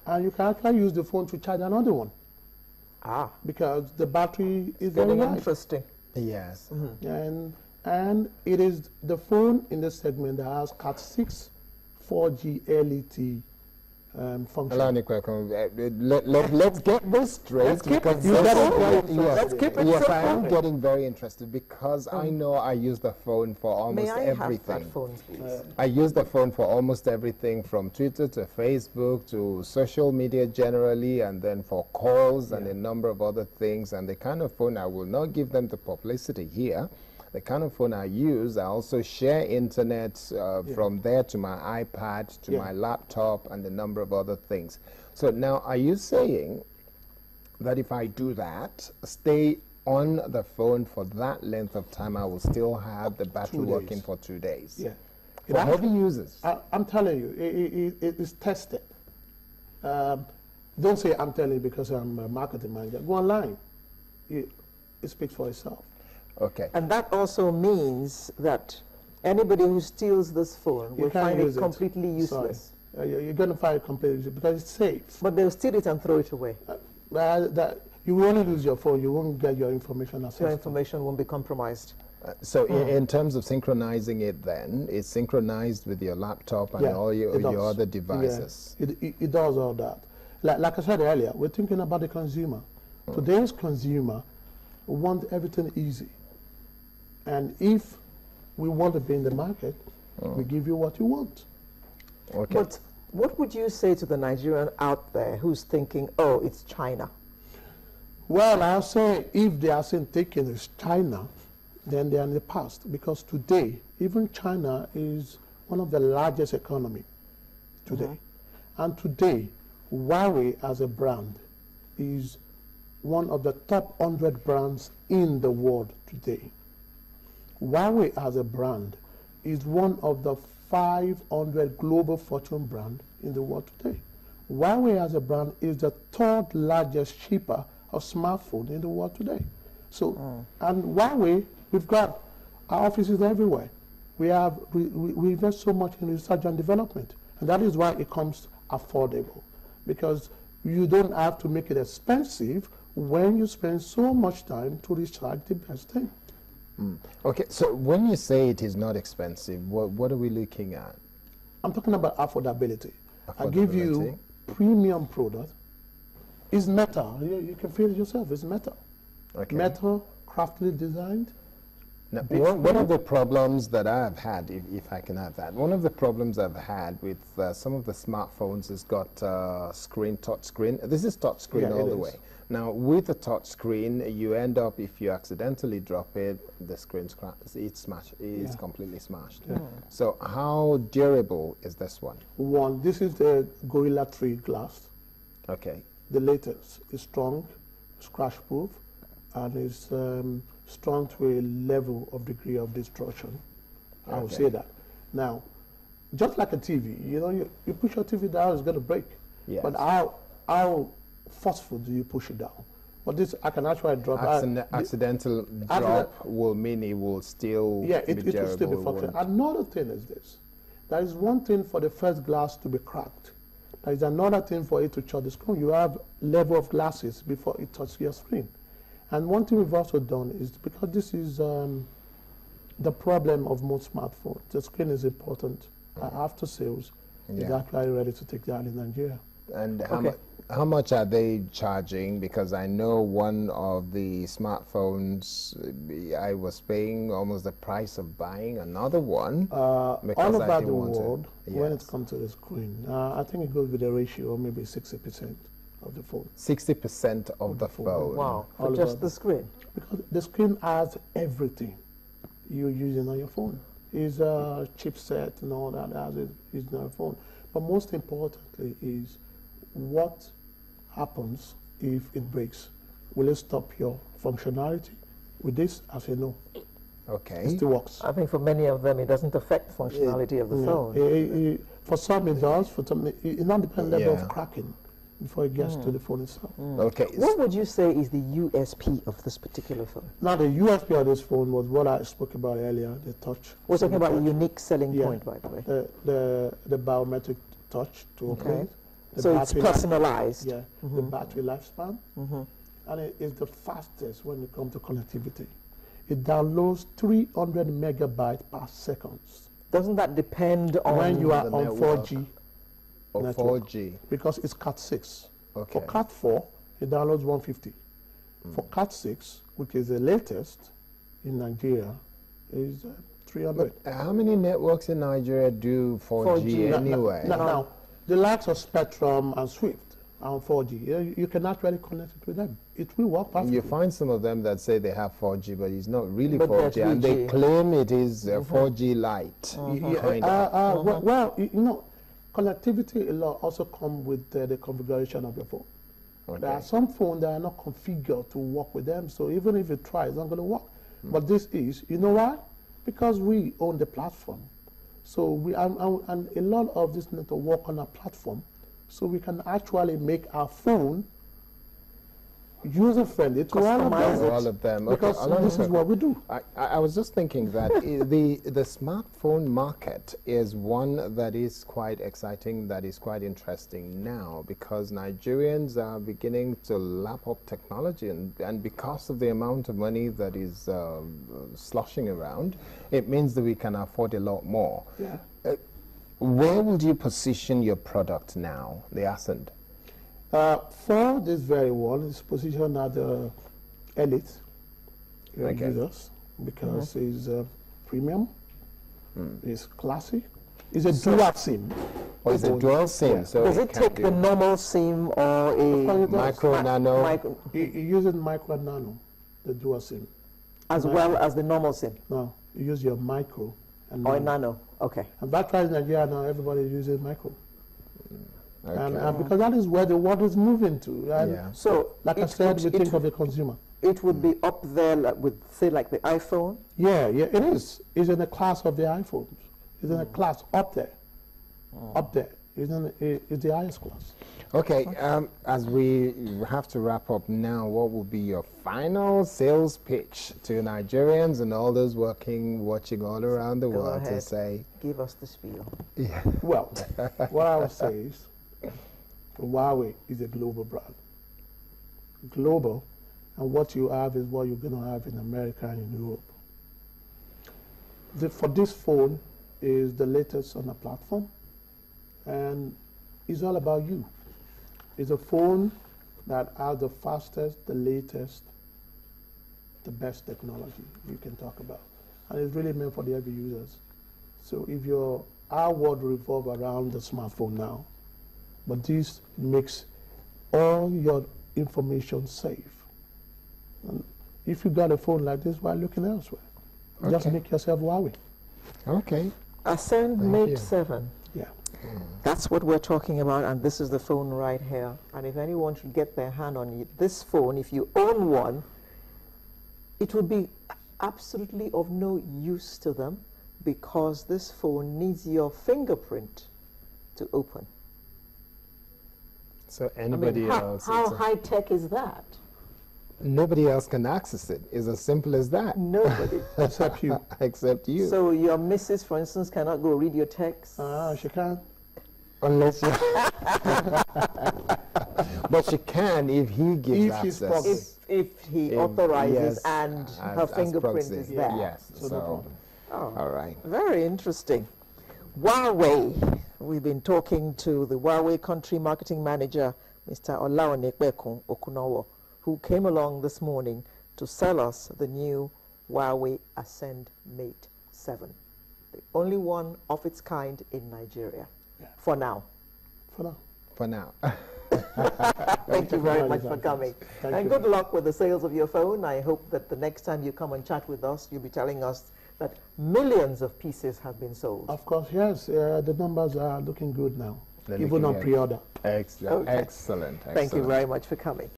and you can actually use the phone to charge another one. Because the battery is very light. Interesting. Yes. And it is the phone in this segment that has Cat6 4G LET function. Let's get this straight. Let's keep it Yes, I am getting very interested because I know I use the phone for almost everything. Have that phone, please? I use the phone for almost everything from Twitter to Facebook to social media generally, and then for calls and a number of other things. And the kind of phone, I will not give them the publicity here. The kind of phone I use, I also share internet from there to my iPad, to my laptop, and a number of other things. So now, are you saying that if I do that, stay on the phone for that length of time, I will still have the battery working for 2 days? Yeah. For heavy users? I'm telling you, it is tested. Don't say I'm telling you because I'm a marketing manager. Go online. It speaks for itself. Okay. And that also means that anybody who steals this phone will find it completely useless. You're going to find it completely useless because it's safe. But they'll steal it and throw it away. You will only lose your phone. You won't get your information accessed. Your information won't be compromised. So in terms of synchronizing it then, it's synchronized with your laptop and all your other devices. Yeah, it does all that. Like I said earlier, we're thinking about the consumer. Today's consumer want everything easy. And if we want to be in the market, we give you what you want. Okay. But what would you say to the Nigerian out there who's thinking, oh, it's China? Well, I'll say if they are saying taking is China, then they are in the past. Because today, even China is one of the largest economy today. And today, Huawei as a brand is one of the top 100 brands in the world today. Huawei as a brand is one of the 500 global fortune brand in the world today. Huawei as a brand is the third largest shipper of smartphone in the world today. So, and Huawei, we've got our offices everywhere. We invest so much in research and development, and that is why it comes affordable, because you don't have to make it expensive when you spend so much time to research the best thing. Okay, so when you say it is not expensive, what are we looking at? I'm talking about affordability. I give you premium product. It's metal. You can feel it yourself. It's metal. Okay. Metal, craftily designed. Now, one of the problems that I've had, if I can have that, one of the problems I've had with some of the smartphones has got touch screen. This is touch screen all the way. Now, with a touch screen, you end up, if you accidentally drop it, the screen is completely smashed. So how durable is this one? This is the Gorilla 3 glass. Okay. The latest is strong, scratch proof, and is strong to a level of degree of destruction. I will say that. Now, just like a TV, you push your TV down, it's going to break. Yes. But how forceful do you push it down? But this, I can actually drop. Accidental drop will mean it will still be it will still be functional. Another thing is this. There is one thing for the first glass to be cracked. There is another thing for it to touch the screen. You have level of glasses before it touches your screen. And one thing we've also done is, because this is the problem of most smartphones, the screen is important. After sales, is actually ready to take that in Nigeria. And how much are they charging? Because I know one of the smartphones, I was paying almost the price of buying another one. All over the world, when it comes to the screen, I think it goes with a ratio of maybe 60% of the phone. 60% of the phone. Wow, for just the screen? Because the screen has everything you're using on your phone. It's a chipset and all that is used on your phone. But most importantly is what happens if it breaks. Will it stop your functionality? With this, I say no. Okay. It still works. I think for many of them, it doesn't affect the functionality of the phone. For some, it does. For some, it not depends on the level of cracking before it gets to the phone itself. Okay. What would you say is the USP of this particular phone? Now, the USP of this phone was what I spoke about earlier, the touch. We're talking about a unique selling point, by the way. The biometric touch to open it. So it's personalized. The battery lifespan. And it is the fastest when it comes to connectivity. It downloads 300 megabytes per second. Doesn't that depend on when you are on network. 4G? Or network, 4G? Because it's Cat 6. Okay. For Cat 4, it downloads 150. For Cat 6, which is the latest in Nigeria, is 300. But how many networks in Nigeria do 4G anyway? Now, the likes of Spectrum and Swift are on 4G. You can actually connect it with them. It will work perfectly. You find some of them that say they have 4G, but it's not really But 4G, and they claim it is 4G light. Well, you know, connectivity also comes with the configuration of your phone. Okay. There are some phones that are not configured to work with them, so even if you try, it's not going to work. But this is, you know why? Because we own the platform. So and a lot of this need to work on our platform, so we can actually make our phone user-friendly to all of them. Because this is what we do. I was just thinking that the smartphone market is one that is quite exciting, that is quite interesting now, because Nigerians are beginning to lap up technology, and because of the amount of money that is sloshing around, it means that we can afford a lot more. Yeah. Where would you position your product now, the Ascend? For this very one, it's positioned at the elite users, because it's premium, it's classy, it's a dual SIM. Or is it dual SIM? Yeah. So does it take the normal SIM or a micro nano? It uses micro and nano, the dual SIM. As well as the normal SIM? No, you use your micro and nano. Or nano, okay. And that's why in Nigeria now everybody uses micro. Okay. And because that is where the world is moving to. And so, like I said, we think of the consumer. It would be up there with, say, like the iPhone? Yeah, it is. It's in the class of the iPhones. It's in a class up there. Up there. It's the highest class. Okay, as we have to wrap up now, what will be your final sales pitch to Nigerians and all those watching all around the world to say? Give us the spiel. Yeah. Well, what I would say is, Huawei is a global brand. Global, and what you have is what you're going to have in America and in Europe. For this phone is the latest on the platform, and it's all about you. It's a phone that has the fastest, the latest, the best technology you can talk about. And it's really meant for the heavy users. So if our world revolves around the smartphone now, but this makes all your information safe. And if you got a phone like this, why looking elsewhere? Just make yourself Huawei. Okay. Ascend Mate 7. Yeah. That's what we're talking about, and this is the phone right here. And if anyone should get their hand on this phone, if you own one, it would be absolutely of no use to them, because this phone needs your fingerprint to open. So anybody else... How high-tech is that? Nobody else can access it. It's as simple as that. Nobody. Except you. Except you. So your missus, for instance, cannot go read your text? She can. Unless you... But she can if he gives access. If he authorizes and her fingerprint is there. Yes. So no problem. All right. Very interesting. Huawei. We've been talking to the Huawei country marketing manager, Mr. Olaonekpekun Okunowo, who came along this morning to sell us the new Huawei Ascend Mate 7, the only one of its kind in Nigeria, for now. For now. Thank you very much for coming. And good luck with the sales of your phone. I hope that the next time you come and chat with us, you'll be telling us that millions of pieces have been sold. Of course, yes. The numbers are looking good now, even on pre-order. Excellent. Excellent. Thank you very much for coming.